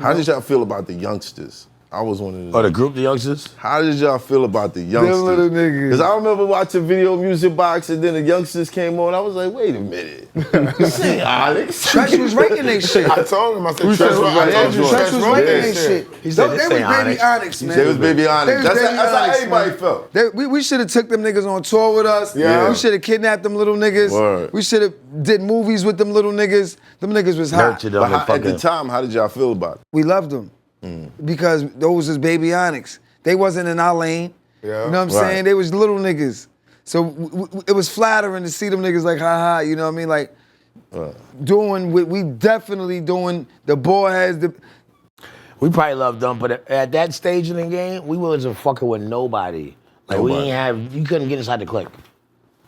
How did y'all feel about the youngsters? I was one of the... Oh, the group, the youngsters? How did y'all feel about the youngsters? Them little niggas. Because I remember watching Video Music Box and then the youngsters came on. I was like, wait a minute. This ain't Onyx. Stretch was writing they shit. I told him, I said, Stretch was writing Stretch was writing they shit. He said, They was baby Onyx, man. They was baby Onyx. That's how everybody man. felt. We should have took them niggas on tour with us. Yeah. We should have kidnapped them little niggas. Word. We should have did movies with them little niggas. Them niggas was hot. But at the time, how did y'all feel about it? We loved them. Because those was baby Onyx. They wasn't in our lane. Yeah. You know what I'm saying? They was little niggas. So it was flattering to see them niggas like, ha, you know what I mean? Like, doing what we definitely doing, the ball heads. We probably loved them, but at that stage in the game, we wasn't fucking with nobody. Like, we ain't have, you couldn't get inside the clique.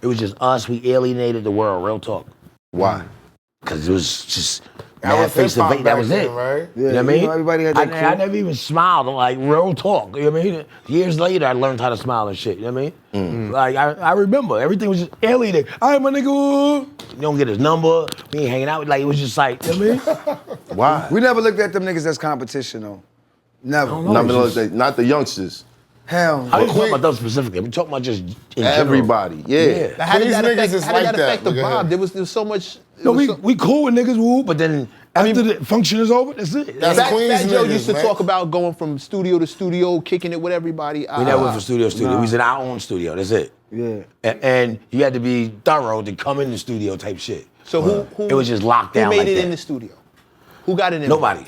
It was just us. We alienated the world, real talk. Why? Because it was just... That was face to face. That was then, it. right? You know what I mean? Everybody had that I never even smiled. Like, real talk. You know what I mean? Years later, I learned how to smile and shit. You know what I mean? Like, I remember. Everything was just alienated. All right, my nigga. You don't get his number. We ain't hanging out. Like, it was just like, you know what I mean? Why? We never looked at them niggas as competition, though. Never. Not the youngsters. Hell I no. didn't talk about them specifically. I'm talking about just in Everybody. Yeah. How did These that niggas affect, is how did like that affect that. the Look at vibe? him. There was so much. No, we cool with niggas, woo, but then after the function is over, that's it. That's Fat Queens Joe niggas, used to man. talk about going from studio to studio, kicking it with everybody. We never went from studio to studio. We was in our own studio. That's it. Yeah. And you had to be thorough to come in the studio type shit. So who It was just locked down Who made like it that. in the studio? Who got it in? Nobody.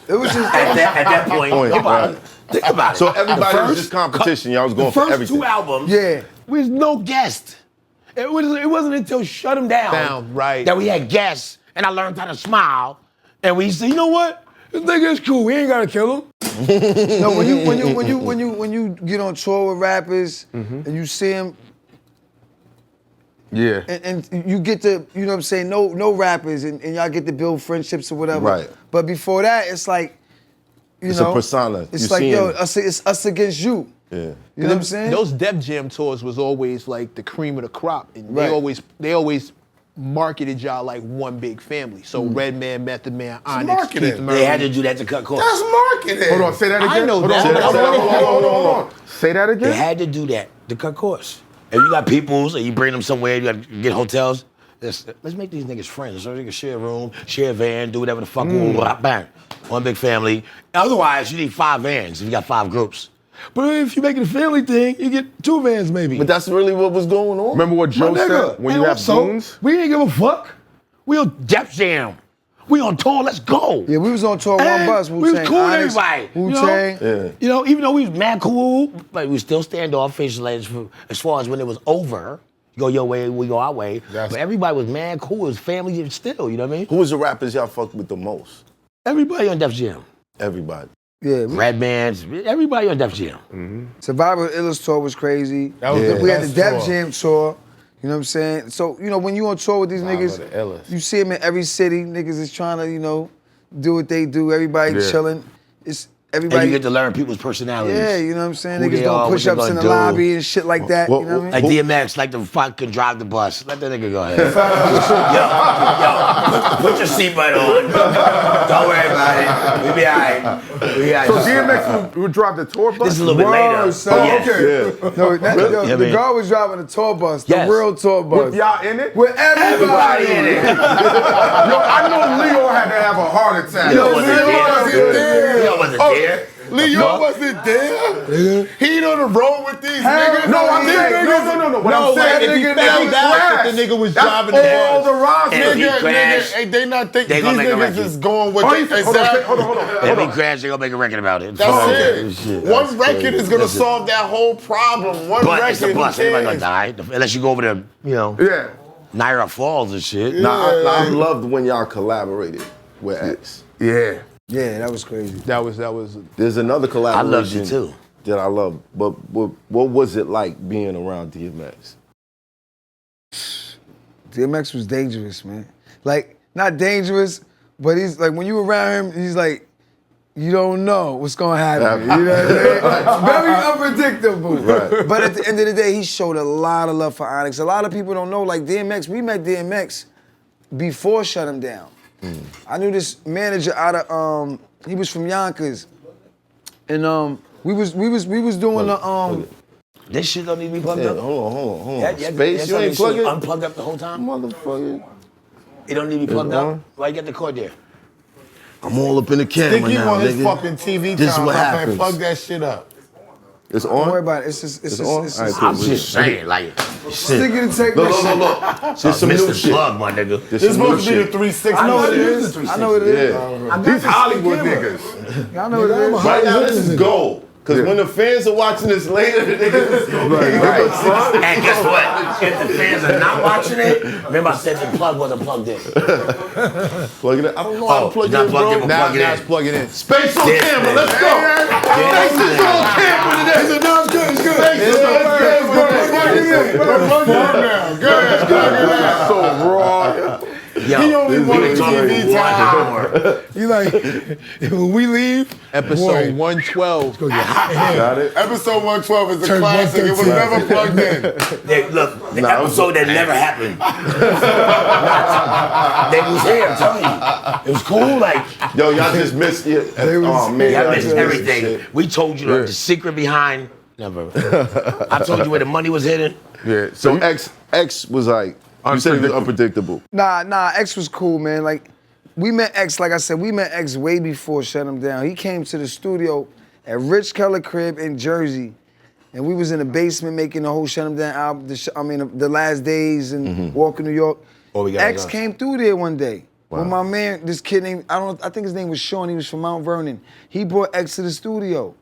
It was just At that point, nobody. right. Think about it. So everybody was just competition. Y'all was going for first everything. 2 albums, Yeah. we was no guest. It wasn't until Shut 'Em Down, right. that we had guests, and I learned how to smile. And we said, you know what? This nigga is cool. We ain't gotta kill him. No, when you get on tour with rappers and you see them Yeah. and you get to, you know what I'm saying, no rappers and y'all get to build friendships or whatever. Right. But before that, it's like, It's a persona. It's You like, see yo, him. it's us against you. Yeah. You know what I'm saying? Those Def Jam tours was always like the cream of the crop, and Right. they always marketed y'all like one big family. So Redman, Method Man, Onyx, marketing. Keith Murray. They had to do that to cut costs. That's marketing. Hold on, say that again. I know Hold that, on, but I hold on, wanted- hold on. Say that They again. had to do that to cut costs. If you got peoples and you bring them somewhere, you got to get hotels. Let's make these niggas friends. So they can share a room, share a van, do whatever the fuck. Bang. One big family. Otherwise, you need 5 vans if you got 5 groups. But if you make it a family thing, you get 2 vans maybe. But that's really what was going on. Remember what Joe said when you have goons? We ain't give a fuck. We on Def Jam. We on tour. Let's go. Yeah, we was on tour one And bus. we was cool with everybody. Wu-Tang. You know, even though we was mad cool, but we still standoffish as far as when it was over. You go your way, we go our way. But everybody was mad cool. It was family still, you know what I mean? Who was the rappers y'all fucked with the most? Everybody on Def Jam. Everybody. Yeah. Redman's, everybody on Def Jam. Survivor Illest tour was crazy. That was the We had the best Def tour. Jam tour. You know what I'm saying? So, you know, when you on tour with these niggas, the illest. you see them in every city. Niggas is trying to, you know, do what they do. Everybody chilling. It's And everybody. you get to learn people's personalities. Yeah, you know what I'm saying? Who Niggas they are, doing what they push-ups in the gonna do. lobby and shit like that. You know what I Like mean? DMX, like the fucking drive the bus. Let that nigga go ahead. yo, put your seatbelt on. Don't worry about it. We be all right. We be all right. So DMX would drive the tour bus? This is a little bit later. son. Oh, yes. Okay. No, Yeah, the man. girl was driving the tour bus, the Yes. real tour bus. With y'all in it? With everybody in it. Yo, I know Leo had to have a heart attack. Leo wasn't there. there. Leo wasn't Oh, there. Leo wasn't there. He on the road with these niggas. No, I'm These saying, niggas- no. What I'm saying, if he nigga, found they out that crashed. the nigga was That's driving the all bus. the roster. If he Nigga, crashed, nigga, they not think they these gonna make a niggas record. is going with Oh, they he said, exactly. hold on. If he crashed, they gonna make a record about it. That's Oh, it. shit. One record is gonna solve that whole problem. One But record. it's a who bus. Everybody gonna cares? die. Unless you go over to, you know, Yeah. Niagara Falls and shit. I loved when y'all collaborated with X. Yeah. Yeah, that was crazy. That was. There's another collaboration. I loved you too. That I love. But what was it like being around DMX? DMX was dangerous, man. Like, not dangerous, but he's like, when you around him, he's like, you don't know what's gonna happen. You know what I'm saying? Very unpredictable. Right. But at the end of the day, he showed a lot of love for Onyx. A lot of people don't know, like DMX, we met DMX before Shut 'Em Down. I knew this manager out of He was from Yonkers, and we was doing the This shit don't need to be plugged Yeah, up. hold on. Yeah, Space, you ain't plug it? Unplugged up the whole time? Motherfucker. It don't need to be plugged on. up? Why you got the cord there? I'm all up in the camera Sticky now, on his nigga. fucking TV This is time. what I can't happens. plug that shit up. It's Don't worry on? about it. It's just It's on? it's All right, just cool. I'm just saying, like, shit. Sticky to take Look, my shit. look. There's some new Mr. shit. Plug, my nigga. There's It's some new supposed to be the shit. 360. I know what it is. I know what it is. Yeah. These Hollywood niggas. I know what it is. Right now, this is gold. Because when the fans are watching this later, the niggas And guess what? If the fans are not watching it, remember I said the plug wasn't plugged in. plug it in. I don't know how to plug it not in, plugged in, bro. but plug it Now in. it's plugging in. Space on Yes, camera, man. let's go. Space is on camera today. He said, no, it's good, it's good. Space is on camera today. Good. So raw. Yo, He only we wanted been talking TV for time. 1 hour. You like when we leave, Episode 112. Got it? Episode 112 is a Turn classic. It was 113. never plugged in. Look, the Nah, it was- episode that never happened. They was here, I'm telling you. It was cool, like, Yo, y'all just missed it. Oh, man. y'all y'all missed just everything. shit. We told you the secret behind, never. I told you where the money was hidden. Yeah. So X was like, you said he was unpredictable. Nah, X was cool, man. Like, we met X, like I said, we met X way before Shut Him Down. He came to the studio at Rich Keller crib in Jersey. And we was in the basement making the whole Shut Him Down album, the Last Days and Walk in New York. Oh, we got X it. came through there one day. With my man, this kid named, I think his name was Sean, he was from Mount Vernon. He brought X to the studio.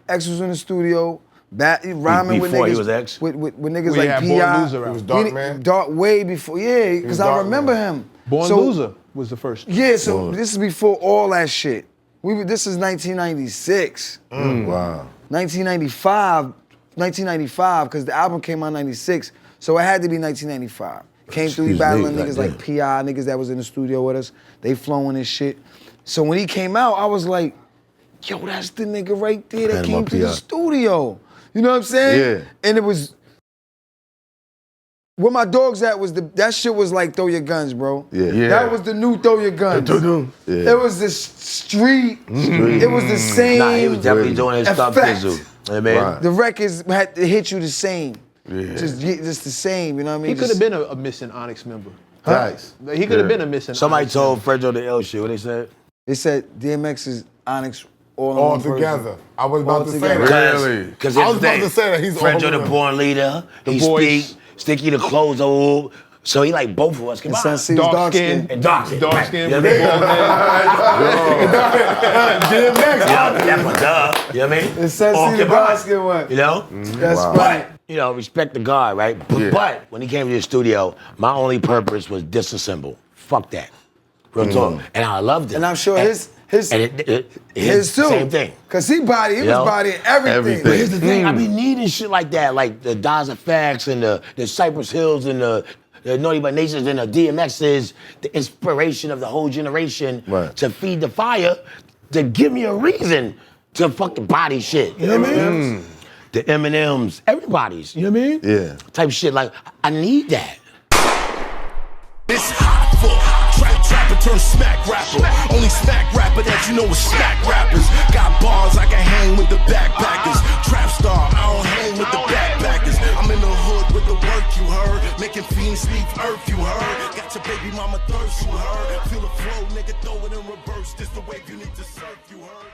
X was in the studio, rhyming with Before niggas. he was X? With niggas We like had P.I. Born Loser out. It was Dark Man? Dark way before, yeah, because I Dark remember Man. him. Born So- Loser was the first. Yeah, so this is before all that shit. This is 1996. Wow. 1995, because the album came out in 96, so it had to be 1995. Came through, he Excuse battling me, niggas goddamn. like P.I., niggas that was in the studio with us. They flowing and shit. So when he came out, I was like, yo, that's the nigga right there that Panama came to the P.I. studio. You know what I'm saying? Yeah. And it was, where my dogs at was that shit was like Throw Your Guns, bro. Yeah. That was the new Throw Your Guns. Yeah. It was the street. It was the same. Nah, he was definitely doing his stuff, effect. Pizzle. You know what I mean? Right. The records had to hit you the same. Just the same, you know what I mean? He could have been a missing Onyx member. Nice. He could have been a missing Somebody Onyx told FREDRO the ill shit. What they said? They said DMX is Onyx all in All one person. together. I was about All to say together. that. Really? Because I was about to say that he's all FREDRO over the them. born leader. He voice. speak. Sticky the clothes old. So he like both of us. Come And on. Sunsee's dark skin. And dark skin. Dark right. skin You know with what I mean? the bald head. DMX. Yeah, that's my duh. You know what I mean? And Sunsea All the come dark on. skin one. You know? That's right. But, you know, respect the guy, right? But when he came to the studio, my only purpose was disassemble. Fuck that. Real talk. And I loved it. And I'm sure his And his too. Same thing. Cause he was know? bodying everything. But here's the thing, I be needing shit like that, like the Daza Facts and the Cypress Hills and the Naughty by Nations and the DMXs, the inspiration of the whole generation Right. to feed the fire, to give me a reason to fucking body shit. You know what I mean? The Eminems, everybody's, you know what I mean? Yeah. Type shit, like, I need that. It's hot for trapper turn smack rapper. Only smack rapper that you know is smack rappers. Got bars I can hang with the backpackers. Trap star, I don't hang with the backpackers. I'm in the hood with the work you heard. Making fiends leave earth you heard. Got your baby mama thirst you heard. Feel the flow, nigga, throw it in reverse. This the wave you need to surf you heard.